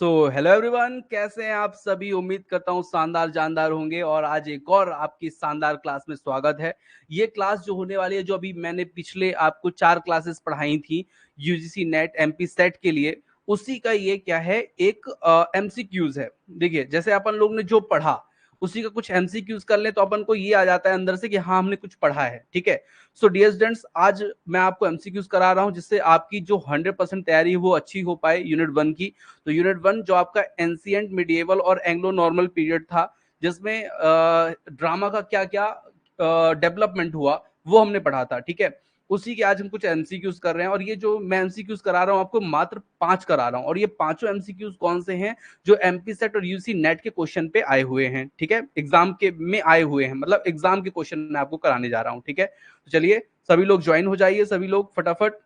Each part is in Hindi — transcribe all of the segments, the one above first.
हेलो एवरीवन, कैसे हैं आप सभी। उम्मीद करता हूँ शानदार जानदार होंगे और आज एक और आपकी शानदार क्लास में स्वागत है। ये क्लास जो होने वाली है, जो अभी मैंने पिछले आपको 4 क्लासेस पढ़ाई थी यूजीसी नेट एमपी सेट के लिए, उसी का ये क्या है, एक एमसीक्यूज है। देखिए, जैसे अपन लोग ने जो पढ़ा उसी का कुछ एमसीक्यूज कर ले तो अपन को ये आ जाता है अंदर से कि हाँ, हमने कुछ पढ़ा है। ठीक है, सो डियर स्टूडेंट्स, आज मैं आपको एमसीक्यूज करा रहा हूँ जिससे आपकी जो 100% तैयारी है वो अच्छी हो पाए यूनिट 1 की। तो यूनिट 1 जो आपका एंशिएंट, मिडिएवल और एंग्लो नॉर्मल पीरियड था, जिसमें ड्रामा का क्या क्या डेवलपमेंट हुआ वो हमने पढ़ा था। ठीक है, उसी के आज हम कुछ एमसीक्यूज कर रहे हैं और ये जो मैं एमसीक्यूज करा रहा हूँ आपको मात्र 5 करा रहा हूँ। और ये पांचों एमसीक्यूज कौन से हैं? जो एमपी सेट और यूसी नेट के क्वेश्चन पे आए हुए हैं। ठीक है, एग्जाम के में आए हुए हैं, मतलब एग्जाम के क्वेश्चन मैं आपको कराने जा रहा हूँ। ठीक है, तो चलिए सभी लोग ज्वाइन हो जाइए, सभी लोग फटाफट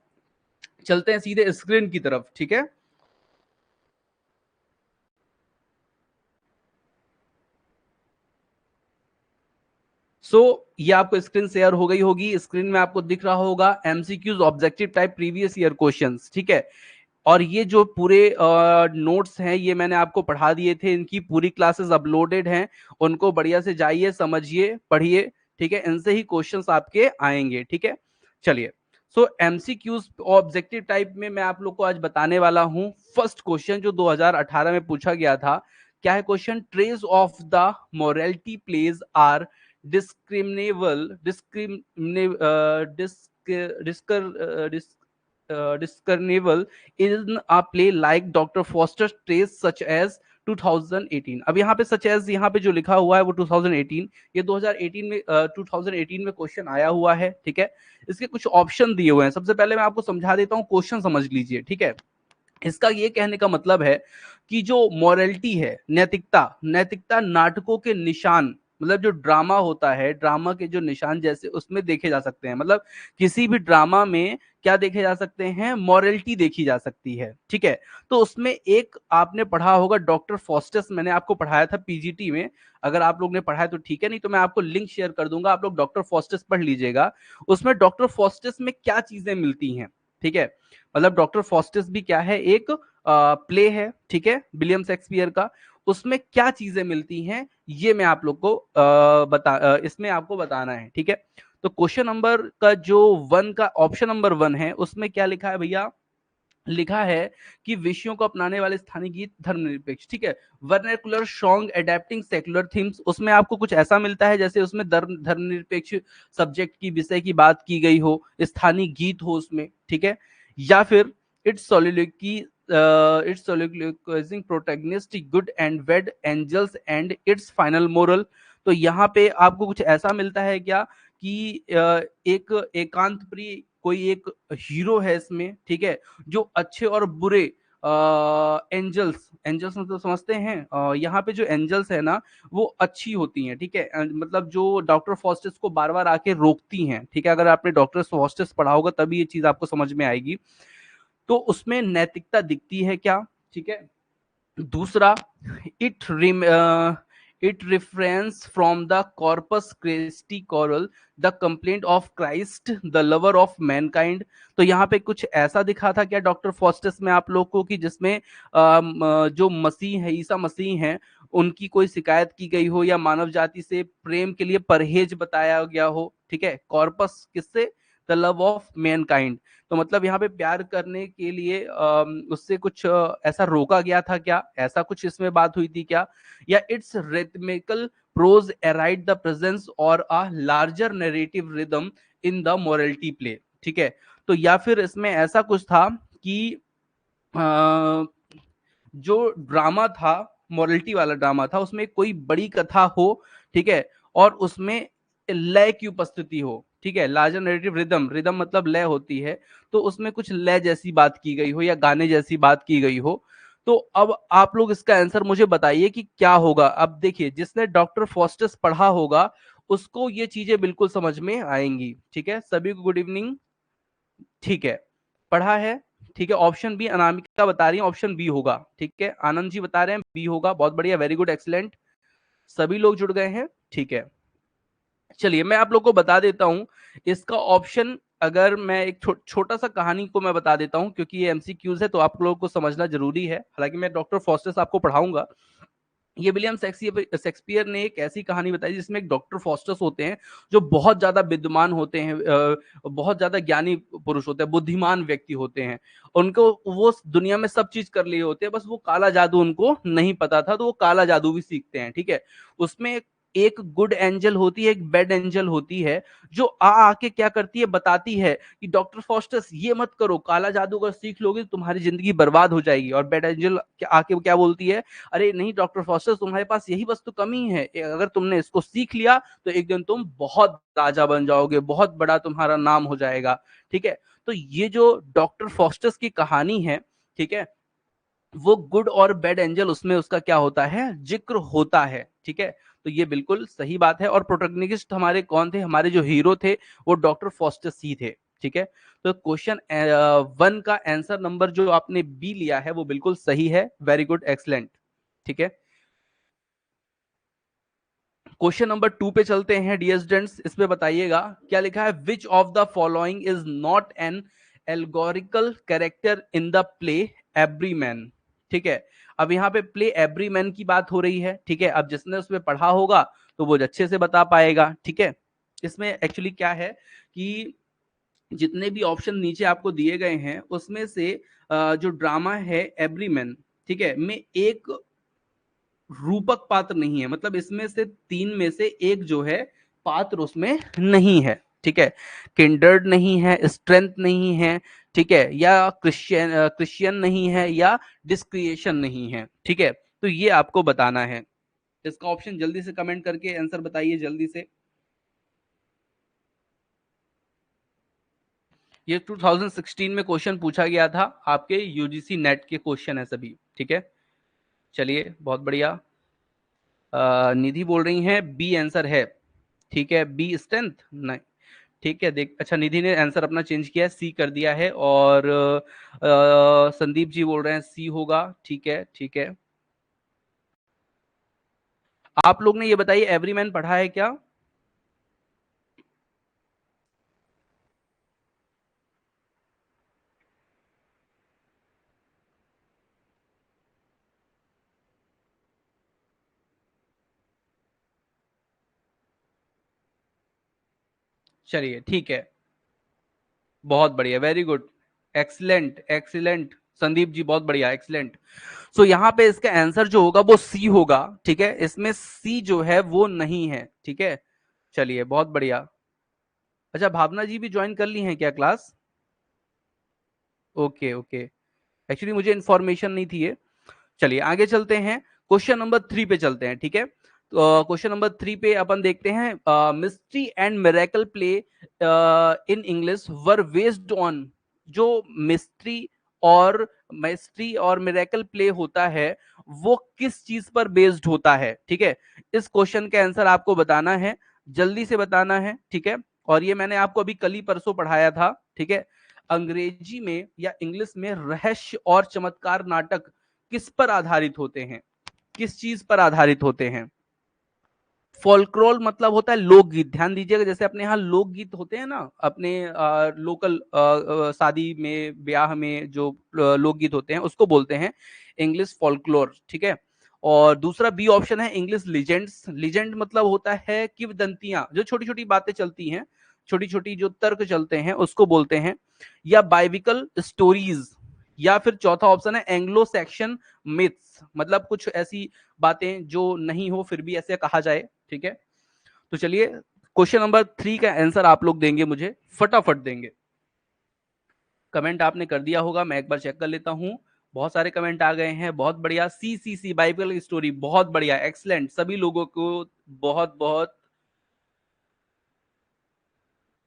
चलते हैं सीधे स्क्रीन की तरफ। ठीक है, ये आपको स्क्रीन शेयर हो गई होगी। स्क्रीन में आपको दिख रहा होगा MCQs objective type previous year questions. ठीक है, और ये जो पूरे नोट्स हैं ये मैंने आपको पढ़ा दिए थे, इनकी पूरी क्लासेस अपलोडेड हैं, उनको बढ़िया से जाइए, समझिए, पढ़िए। ठीक है, इनसे ही क्वेश्चंस आपके आएंगे। ठीक है, चलिए। एमसीक्यूज ऑब्जेक्टिव टाइप में मैं आप लोग को आज बताने वाला हूं। फर्स्ट क्वेश्चन जो 2018 में पूछा गया था, क्या है question? Traits of the morality plays are discriminable discrimin discernible in a play like Dr. Foster's Trace such as 2018। अब यहाँ पे सच एज यहाँ पे जो लिखा हुआ है वो 2018, ये 2018 में 2018 में क्वेश्चन आया हुआ है। ठीक है, इसके कुछ ऑप्शन दिए हुए हैं। सबसे पहले मैं आपको समझा देता हूँ, क्वेश्चन समझ लीजिए। ठीक है, इसका ये कहने का मतलब है कि जो मोरालिटी है, नैतिकता, नैतिकता नाटकों के निशान, मतलब जो ड्रामा होता है, ड्रामा के जो निशान जैसे उसमें देखे जा सकते हैं। मतलब किसी भी ड्रामा में क्या देखे जा सकते हैं? मोरालिटी देखी जा सकती है। ठीक है, तो उसमें एक आपने पढ़ा होगा डॉक्टर फॉस्टस, मैंने आपको पढ़ाया था पीजीटी में। अगर आप लोग ने पढ़ा है तो ठीक है, नहीं तो मैं आपको लिंक शेयर कर दूंगा, आप लोग डॉक्टर फॉस्टस पढ़ लीजिएगा। उसमें डॉक्टर फॉस्टस में क्या चीजें मिलती हैं? ठीक है, मतलब डॉक्टर फॉस्टिस भी क्या है? एक प्ले है। ठीक है, विलियम शेक्सपियर का। उसमें क्या चीजें मिलती हैं ये मैं आप लोग को इसमें आपको बताना है। ठीक है, तो क्वेश्चन नंबर का जो 1 का ऑप्शन नंबर 1 है, उसमें क्या लिखा है भैया? लिखा है कि विषयों को अपनाने वाले स्थानीय गीत धर्मनिरपेक्ष। ठीक है, vernacular song adapting secular themes, उसमें आपको कुछ ऐसा मिलता है जैसे उसमें धर्मनिरपेक्ष सब्जेक्ट की, विषय की बात की गई हो, स्थानीय गीत हो उसमें। ठीक है, या फिर it's soliloquy it's soliloquizing protagonist good and bad angels and it's final moral. तो यहाँ पे आपको कुछ ऐसा मिलता है क्या कि एक एकांत प्रिय कोई एक हीरो है इसमें। ठीक है, जो अच्छे और बुरे एंजल्स, एंजल्स मतलब समझते हैं, यहाँ पे जो एंजल्स है ना वो अच्छी होती हैं। ठीक है, मतलब जो डॉक्टर फॉस्टिस को बार बार आके रोकती हैं। ठीक है, अगर आपने डॉक्टर फॉस्टिस पढ़ा होगा तभी ये चीज आपको समझ में आएगी। तो उसमें नैतिकता दिखती है क्या? ठीक है, दूसरा, it it reference from the Corpus Christi Carol the complaint of Christ the lover of mankind. तो यहाँ पे कुछ ऐसा दिखा था क्या डॉक्टर फॉस्टस में आप लोग को कि जिसमें जो मसीह है, ईसा मसीह हैं, उनकी कोई शिकायत की गई हो या मानव जाति से प्रेम के लिए परहेज बताया गया हो। ठीक है, कॉर्पस किससे? The love of mankind. तो मतलब यहाँ पे प्यार करने के लिए उससे कुछ ऐसा रोका गया था क्या? ऐसा कुछ इसमें बात हुई थी क्या? या it's rhythmical prose arid the presence और a larger narrative rhythm in the morality play. ठीक है, तो या फिर इसमें ऐसा कुछ था कि अ, जो ड्रामा था, मोरालिटी वाला ड्रामा था, उसमें कोई बड़ी कथा हो। ठीक है, और उसमें लय की उपस्थिति हो। ठीक है, लार्जर नैरेटिव रिदम, रिदम मतलब लय होती है, तो उसमें कुछ लय जैसी बात की गई हो या गाने जैसी बात की गई हो। तो अब आप लोग इसका आंसर मुझे बताइए कि क्या होगा। अब देखिए, जिसने डॉक्टर फॉस्टस पढ़ा होगा उसको ये चीजें बिल्कुल समझ में आएंगी। ठीक है, सभी को गुड इवनिंग। ठीक है, पढ़ा है। ठीक है, ऑप्शन बी अनामिका बता रही है, ऑप्शन बी होगा। ठीक है, आनंद जी बता रहे हैं बी होगा। बहुत बढ़िया, वेरी गुड, एक्सीलेंट, सभी लोग जुड़ गए हैं। ठीक है, चलिए मैं आप लोग को बता देता हूं, इसका ऑप्शन अगर मैं एक छोटा सा कहानी को मैं बता देता हूं, क्योंकि ये एमसीक्यूज है तो आप लोगों को समझना जरूरी है। हालांकि मैं डॉक्टर फॉस्टस आपको पढ़ाऊंगा। ये विलियम शेक्सपियर ने एक ऐसी कहानी बताई जिसमें एक डॉक्टर फॉस्टस होते हैं जो बहुत ज्यादा विद्वान होते हैं, बहुत ज्यादा ज्ञानी पुरुष होते हैं, बुद्धिमान व्यक्ति होते हैं। उनको वो दुनिया में सब चीज कर लिए होते हैं, बस वो काला जादू उनको नहीं पता था, तो वो काला जादू भी सीखते हैं। ठीक है। उसमें एक गुड एंजल होती है, एक बैड एंजल होती है, जो आके क्या करती है, बताती है कि डॉक्टर फॉस्टस ये मत करो, काला जादू अगर सीख लोगे तो तुम्हारी जिंदगी बर्बाद हो जाएगी। और बैड एंजल आके क्या बोलती है, अरे नहीं डॉक्टर फॉस्टर, तुम्हारे पास यही वस्तु कमी है, अगर तुमने इसको सीख लिया तो एक दिन तुम बहुत राजा बन जाओगे, बहुत बड़ा तुम्हारा नाम हो जाएगा। ठीक है। तो ये जो डॉक्टर फॉस्टर्स की कहानी है, ठीक है, वो गुड और बैड एंजल उसमें उसका क्या होता है, जिक्र होता है। ठीक है। तो ये बिल्कुल सही बात है। और प्रोटोगनिस्ट हमारे कौन थे, हमारे जो हीरो थे वो डॉक्टर फॉस्टस ही थे। ठीक है। तो क्वेश्चन 1 का आंसर नंबर जो आपने बी लिया है वो बिल्कुल सही है। Very good, excellent. ठीक है। क्वेश्चन नंबर 2 पे चलते हैं डियर स्टूडेंट्स। इस पे बताइएगा क्या लिखा है, which of the following is not an allegorical character in the play Everyman. ठीक है। अब यहाँ पे प्ले एवरीमैन की बात हो रही है। ठीक है। अब जिसने उसमें पढ़ा होगा तो वो अच्छे से बता पाएगा। ठीक है। इसमें एक्चुअली क्या है कि जितने भी ऑप्शन नीचे आपको दिए गए हैं उसमें से जो ड्रामा है एवरीमैन, ठीक है, में एक रूपक पात्र नहीं है। मतलब इसमें से 3 में से एक जो है पात्र उसमें नहीं है। ठीक है। किंडर्ड नहीं है, स्ट्रेंथ नहीं है, ठीक है, या क्रिश्चियन नहीं है, या डिस्क्रिएशन नहीं है। ठीक है। तो ये आपको बताना है। इसका ऑप्शन जल्दी से कमेंट करके आंसर बताइए जल्दी से। ये 2016 में क्वेश्चन पूछा गया था, आपके यूजीसी नेट के क्वेश्चन है सभी। ठीक है। चलिए बहुत बढ़िया। निधि बोल रही हैं बी आंसर है। ठीक है, बी स्ट्रेंथ नहीं। ठीक है, देख, अच्छा निधि ने आंसर अपना चेंज किया है, सी कर दिया है। और संदीप जी बोल रहे हैं सी होगा। ठीक है, ठीक है। आप लोग ने ये बताइए एवरीमैन पढ़ा है क्या? चलिए ठीक है, बहुत बढ़िया, very good, excellent excellent. Sandeep ji बहुत बढ़िया, एक्सीलेंट। सो यहाँ पे इसका आंसर जो होगा वो सी होगा। ठीक है, इसमें सी जो है वो नहीं है। ठीक है। चलिए बहुत बढ़िया। अच्छा, भावना जी भी ज्वाइन कर ली हैं क्या क्लास? Okay okay. एक्चुअली मुझे इन्फॉर्मेशन नहीं थी ये। चलिए आगे चलते हैं, क्वेश्चन नंबर 3 पे चलते हैं। ठीक है। तो क्वेश्चन नंबर 3 पे अपन देखते हैं, mystery and miracle play in English were based on. जो मिस्ट्री और मिरेकल प्ले होता है वो किस चीज पर बेस्ड होता है? ठीक है। इस क्वेश्चन का आंसर आपको बताना है, जल्दी से बताना है। ठीक है। और ये मैंने आपको अभी कल ही परसों पढ़ाया था। ठीक है। अंग्रेजी में या इंग्लिश में रहस्य और चमत्कार नाटक किस पर आधारित होते हैं, किस चीज पर आधारित होते हैं? फोल्क्लोर मतलब होता है लोकगीत। ध्यान दीजिएगा, जैसे अपने यहाँ लोकगीत होते हैं ना, अपने लोकल शादी में ब्याह में जो लोकगीत होते हैं उसको बोलते हैं इंग्लिश फोल्क्लोर। ठीक है। और दूसरा बी ऑप्शन है इंग्लिश लीजेंड्स। लीजेंड मतलब होता है किंवदंतियां, जो छोटी छोटी बातें चलती हैं, छोटी छोटी जो तर्क चलते हैं उसको बोलते हैं। या बाइबिकल स्टोरीज, या फिर चौथा ऑप्शन है एंग्लो सेक्शन मिथ्स, मतलब कुछ ऐसी बातें जो नहीं हो फिर भी ऐसे कहा जाए। ठीक है। तो चलिए क्वेश्चन नंबर 3 का आंसर आप लोग देंगे, मुझे फटाफट देंगे। कमेंट आपने कर दिया होगा, मैं एक बार चेक कर लेता हूं। बहुत सारे कमेंट आ गए हैं, बहुत बढ़िया। सी सी सी बाइबल स्टोरी, बहुत बढ़िया, एक्सलेंट, सभी लोगों को बहुत बहुत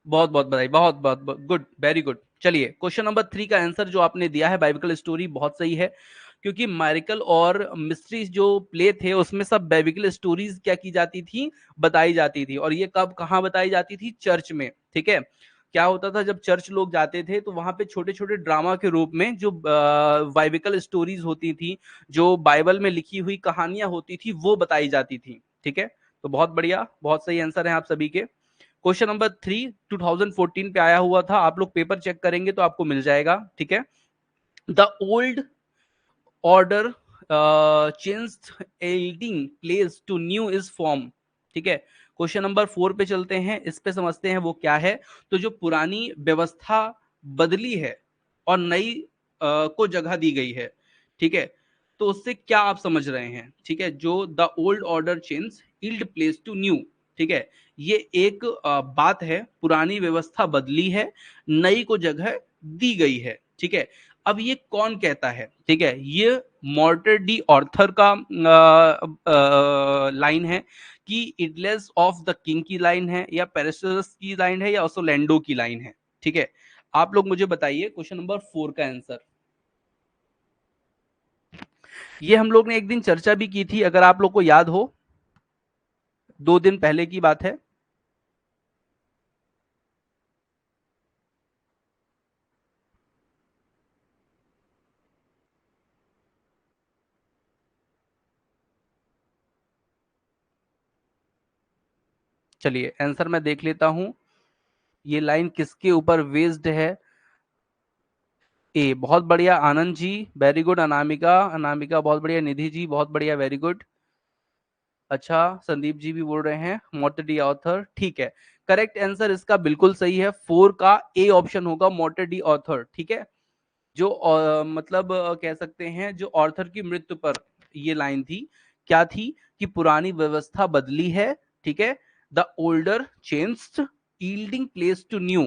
बहुत बहुत बधाई, बहुत बहुत गुड, वेरी गुड। चलिए क्वेश्चन नंबर 3 का आंसर जो आपने दिया है बाइबिकल स्टोरी, बहुत सही है। क्योंकि मैरिकल और मिस्ट्री जो प्ले थे उसमें सब बाइबिकल स्टोरीज क्या की जाती थी, बताई जाती थी। और ये कब कहाँ बताई जाती थी? चर्च में। ठीक है। क्या होता था, जब चर्च लोग जाते थे तो वहां पे छोटे छोटे ड्रामा के रूप में जो बाइबिकल स्टोरीज होती थी, जो बाइबल में लिखी हुई कहानियां होती थी वो बताई जाती थी। ठीक है। तो बहुत बढ़िया, बहुत सही आंसर है आप सभी के। क्वेश्चन नंबर 3 2014 पे आया हुआ था, आप लोग पेपर चेक करेंगे तो आपको मिल जाएगा, ठीक है। The old order changed yielding place to new is form, ठीक है। क्वेश्चन नंबर 4 पे चलते हैं, इस पे समझते हैं वो क्या है। तो जो पुरानी व्यवस्था बदली है और नई को जगह दी गई है, ठीक है। तो उससे क्या आप समझ रहे हैं, ठीक है। जो the old order change yield place to new, ठीक है, ये एक बात है, पुरानी व्यवस्था बदली है, नई को जगह दी गई है, ठीक है। अब ये कौन कहता है, ठीक है, ये मॉर्टर डी ऑर्थर का लाइन है, कि इडलेस ऑफ द किंग की लाइन है, या पेरिसलस की लाइन है, या ओसोलैंडो की लाइन है, ठीक है। आप लोग मुझे बताइए क्वेश्चन नंबर 4 का आंसर। ये हम लोग ने एक दिन चर्चा भी की थी, अगर आप लोग को याद हो, 2 दिन पहले की बात है। चलिए आंसर मैं देख लेता हूं, ये लाइन किसके ऊपर बेस्ड है। ए, बहुत बढ़िया आनंद जी, वेरी गुड। अनामिका, अनामिका बहुत बढ़िया। निधि जी बहुत बढ़िया, वेरी गुड। अच्छा, संदीप जी भी बोल रहे हैं मोर्टर डी ऑथर, ठीक है। करेक्ट आंसर इसका बिल्कुल सही है, 4 का ए ऑप्शन होगा, मोर्टर डी ऑथर, ठीक है। जो मतलब कह सकते हैं जो ऑर्थर की मृत्यु पर ये लाइन थी, क्या थी, कि पुरानी व्यवस्था बदली है, ठीक है, the older changed yielding place to new,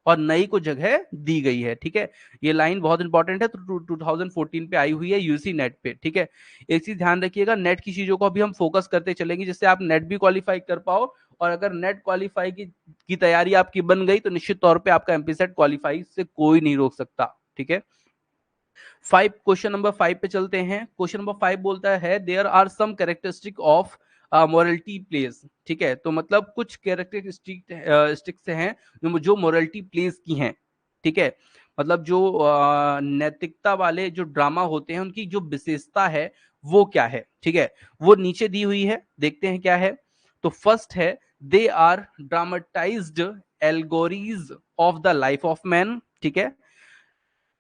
और नई को जगह दी गई है, ठीक है। ये लाइन बहुत इंपॉर्टेंट है, तो 2014 पे आई हुई है यूसी नेट पे, ठीक है। एक चीज ध्यान रखिएगा, नेट की चीजों को अभी हम फोकस करते चलेंगे, जिससे आप नेट भी क्वालिफाई कर पाओ, और अगर नेट क्वालिफाई की तैयारी आपकी बन गई तो निश्चित तौर पे आपका एमपीसेट क्वालिफाई से कोई नहीं रोक सकता, ठीक है। 5, क्वेश्चन नंबर 5 पे चलते हैं। क्वेश्चन नंबर 5 बोलता है there are some characteristic of morality plays, ठीक है। तो मतलब कुछ कैरेक्टरिस्टिक्स हैं जो मोरलिटी प्लेस की हैं, ठीक है। मतलब जो नैतिकता वाले जो ड्रामा होते हैं उनकी जो विशेषता है वो क्या है, ठीक है। वो नीचे दी हुई है, देखते हैं क्या है। तो फर्स्ट है, they are dramatized allegories of the life of man, ठीक है।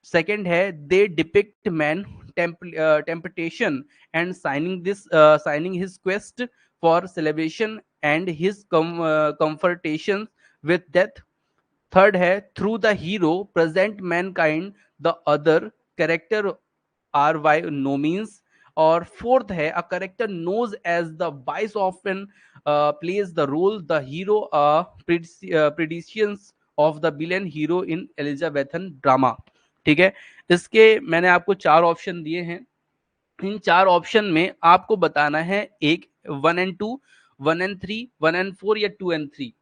सेकंड है, they depict man temptation and sinning his quest for celebration and his confrontation with death. Third है, through the hero present mankind the other character are by no means. और फोर्थ है, a character knows as the vice often plays the role the hero predecessors of the villain hero in Elizabethan drama, ठीक है। इसके मैंने आपको 4 ऑप्शन दिए हैं, इन 4 ऑप्शन में आपको बताना है एक 1 and 2, 1 and 3, 1 and 4 या 2 and 3।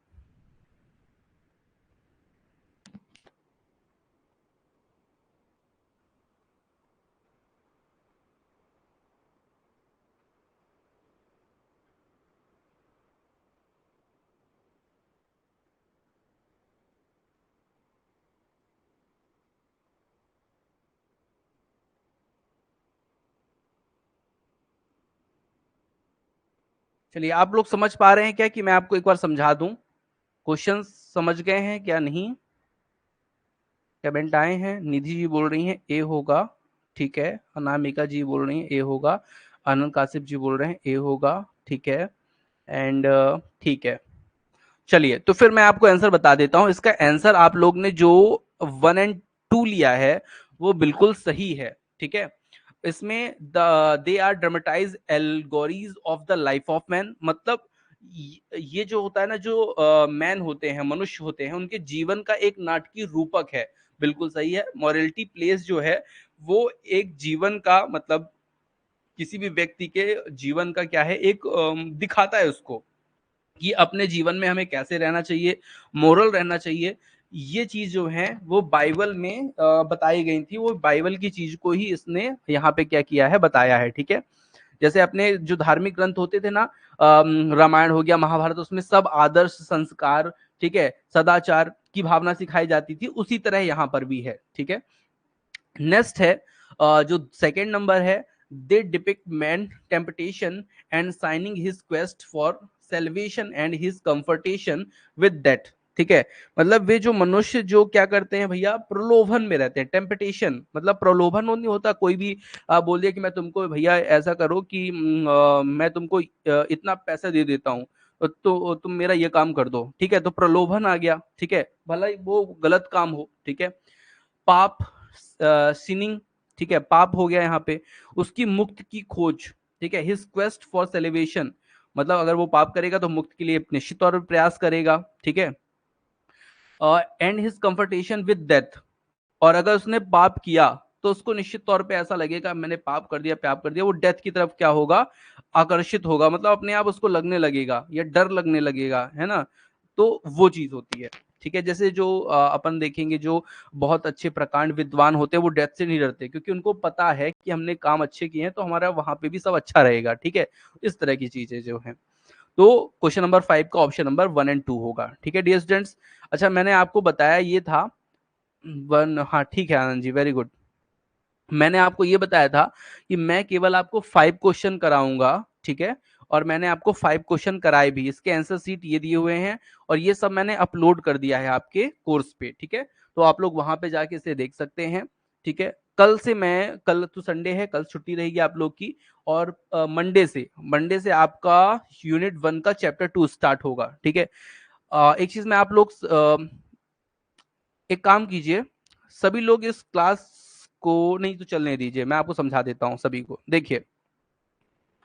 चलिए, आप लोग समझ पा रहे हैं क्या, कि मैं आपको एक बार समझा दूं, क्वेश्चन समझ गए हैं क्या नहीं। कमेंट आए हैं, निधि जी बोल रही हैं ए होगा, ठीक है। अनामिका जी बोल रही हैं ए होगा, आनंद काशिप जी बोल रहे हैं ए होगा, ठीक है। एंड ठीक है, चलिए तो फिर मैं आपको आंसर बता देता हूं। इसका आंसर आप लोग ने जो 1 and 2 लिया है वो बिल्कुल सही है, ठीक है। इसमें they are dramatize allegories of the life of man, मतलब ये जो होता है ना, जो मैन होते हैं, मनुष्य होते हैं, उनके जीवन का एक नाटकीय रूपक है, बिल्कुल सही है। मॉरलिटी प्लेस जो है वो एक जीवन का मतलब किसी भी व्यक्ति के जीवन का क्या है, एक दिखाता है उसको, कि अपने जीवन में हमें कैसे रहना चाहिए, मोरल रहना चाहिए। ये चीज जो है वो बाइबल में बताई गई थी, वो बाइबल की चीज को ही इसने यहाँ पे क्या किया है, बताया है, ठीक है। जैसे अपने जो धार्मिक ग्रंथ होते थे ना, रामायण हो गया, महाभारत, उसमें सब आदर्श संस्कार, ठीक है, सदाचार की भावना सिखाई जाती थी, उसी तरह यहाँ पर भी है, ठीक है। नेक्स्ट है, जो सेकंड नंबर है, they depict man temptation and sinning his quest for salvation and his confrontation with that. ठीक है, मतलब वे जो मनुष्य जो क्या करते हैं भैया, प्रलोभन में रहते हैं। टेम्पटेशन मतलब प्रलोभन नहीं होता, कोई भी बोल दिया कि मैं तुमको भैया ऐसा करो कि मैं तुमको इतना पैसा दे देता हूँ तो तुम मेरा ये काम कर दो। ठीक है, तो प्रलोभन आ गया। ठीक है, भला ही वो गलत काम हो। ठीक है, पाप, सिनिंग। ठीक है, पाप हो गया यहाँ पे। उसकी मुक्त की खोज। ठीक है, हिज क्वेस्ट फॉर सेलिब्रेशन, मतलब अगर वो पाप करेगा तो मुक्त के लिए निश्चित तौर पर प्रयास करेगा। ठीक है, and his confrontation with death, और अगर उसने पाप किया तो उसको निश्चित तौर पे ऐसा लगेगा मैंने पाप कर दिया, वो डेथ की तरफ क्या होगा, आकर्षित होगा, मतलब अपने आप उसको लगने लगेगा या डर लगने लगेगा, है ना। तो वो चीज होती है। ठीक है, जैसे जो अपन देखेंगे जो बहुत अच्छे प्रकांड विद्वान होते हैं वो डेथ से नहीं डरते, क्योंकि उनको पता है कि हमने काम अच्छे किए हैं तो हमारा वहां पे भी सब अच्छा रहेगा। ठीक है, इस तरह की चीजें जो है। तो क्वेश्चन नंबर 5 का ऑप्शन नंबर 1 एंड 2 होगा। ठीक है डियर स्टूडेंट्स। अच्छा, मैंने आपको बताया ये था 1, हाँ ठीक है आनंद जी, वेरी गुड। मैंने आपको ये बताया था कि मैं केवल आपको 5 क्वेश्चन कराऊंगा। ठीक है, और मैंने आपको 5 क्वेश्चन कराए भी, इसके आंसर सीट ये दिए हुए हैं और ये सब मैंने अपलोड कर दिया है आपके कोर्स पे। ठीक है, तो आप लोग वहां पे जाके इसे देख सकते हैं। ठीक है, कल से मैं, कल तो संडे है, कल छुट्टी रहेगी आप लोग की, और मंडे से आपका यूनिट 1 का चैप्टर 2 स्टार्ट होगा। ठीक है, एक चीज मैं आप लोग एक काम कीजिए, सभी लोग इस क्लास को नहीं तो चलने दीजिए, मैं आपको समझा देता हूं सभी को। देखिए,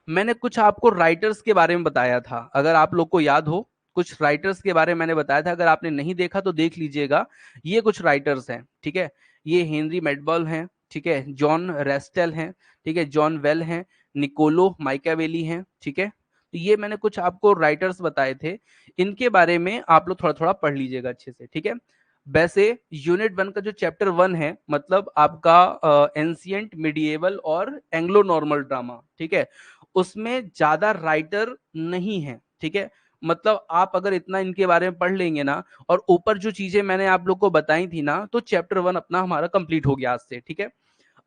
मैंने कुछ आपको राइटर्स के बारे में बताया था, अगर आप लोग को याद हो, कुछ राइटर्स के बारे में मैंने बताया था, अगर आपने नहीं देखा तो देख लीजिएगा। ये कुछ राइटर्स हैं। ठीक है, ये हेनरी मैडबॉल हैं। ठीक है, जॉन रेस्टेल हैं। ठीक है, जॉन वेल हैं, निकोलो माइकावेली हैं। ठीक है, तो ये मैंने कुछ आपको राइटर्स बताए थे, इनके बारे में आप लोग थोड़ा थोड़ा पढ़ लीजिएगा अच्छे से। ठीक है, वैसे यूनिट 1 का जो चैप्टर 1 है, मतलब आपका एंशियंट, मिडिएवल और एंग्लो नॉर्मल ड्रामा। ठीक है, उसमें ज्यादा राइटर नहीं है। ठीक है, मतलब आप अगर इतना इनके बारे में पढ़ लेंगे ना, और ऊपर जो चीजें मैंने आप लोग को बताई थी ना, तो चैप्टर 1 अपना हमारा कंप्लीट हो गया आज से। ठीक है,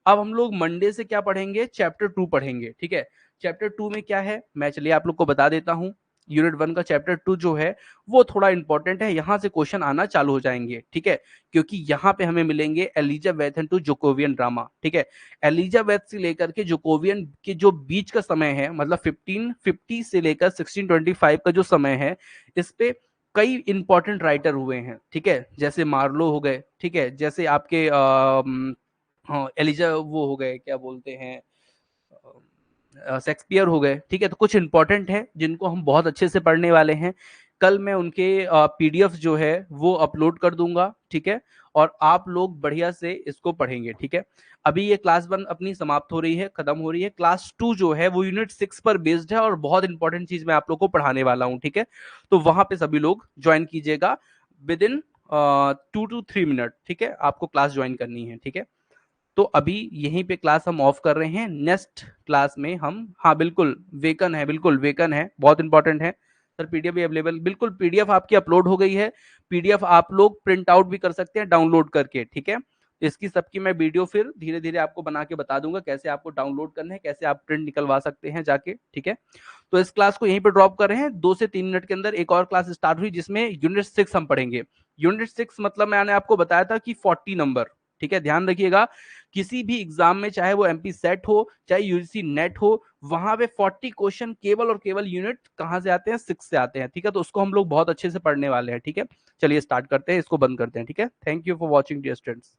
अब हम लोग मंडे से क्या पढ़ेंगे, चैप्टर 2 पढ़ेंगे। ठीक है, चैप्टर 2 में क्या है मैं चलिए आप लोग को बता देता हूँ। यूनिट 1 का चैप्टर 2 जो है वो थोड़ा इंपॉर्टेंट है, यहां से क्वेश्चन आना चालू हो जाएंगे। ठीक है, क्योंकि यहाँ पे हमें मिलेंगे एलिजाबेथ एंड टू जोकोवियन ड्रामा। ठीक है, एलिजाबेथ से लेकर के जोकोवियन के जो बीच का समय है, मतलब 1550 से लेकर 1625 का जो समय है, इस पे कई इंपॉर्टेंट राइटर हुए हैं। ठीक है, जैसे मार्लो हो गए। ठीक है, जैसे आपके हाँ एलिजा वो हो गए, क्या बोलते हैं, शेक्सपियर हो गए। ठीक है, तो कुछ इंपॉर्टेंट है जिनको हम बहुत अच्छे से पढ़ने वाले हैं। कल मैं उनके पीडीएफ जो है वो अपलोड कर दूंगा। ठीक है, और आप लोग बढ़िया से इसको पढ़ेंगे। ठीक है, अभी ये क्लास 1 अपनी समाप्त हो रही है, खत्म हो रही है। क्लास 2 जो है वो यूनिट 6 पर बेस्ड है और बहुत इंपॉर्टेंट चीज मैं आप लोग को पढ़ाने वाला हूँ। ठीक है, तो वहां पे सभी लोग ज्वाइन कीजिएगा विद इन 2 to 3 मिनट। ठीक है, आपको क्लास ज्वाइन करनी है। ठीक है, तो अभी यहीं पे क्लास हम ऑफ कर रहे हैं, नेक्स्ट क्लास में हम, हाँ बिल्कुल वेकन है, बिल्कुल वेकन है, बहुत इंपॉर्टेंट है सर। पीडीएफ भी अवेलेबल, बिल्कुल पीडीएफ आपकी अपलोड हो गई है। पीडीएफ आप लोग प्रिंट आउट भी कर सकते हैं डाउनलोड करके। ठीक है, इसकी सबकी मैं वीडियो फिर धीरे धीरे आपको बना के बता दूंगा कैसे आपको डाउनलोड करना है, कैसे आप प्रिंट निकलवा सकते हैं जाके। ठीक है, तो इस क्लास को यहीं पे ड्रॉप कर रहे हैं। 2 से 3 मिनट के अंदर एक और क्लास स्टार्ट हुई जिसमें यूनिट 6 हम पढ़ेंगे। यूनिट 6 मतलब मैंने आपको बताया था कि 40 नंबर। ठीक है, ध्यान रखिएगा, किसी भी एग्जाम में चाहे वो एमपी सेट हो चाहे यूजीसी नेट हो, वहां पे 40 क्वेश्चन केवल और केवल यूनिट कहां से आते हैं, 6 से आते हैं। ठीक है, तो उसको हम लोग बहुत अच्छे से पढ़ने वाले हैं। ठीक है, चलिए स्टार्ट करते हैं, इसको बंद करते हैं। ठीक है, thank you for watching dear students.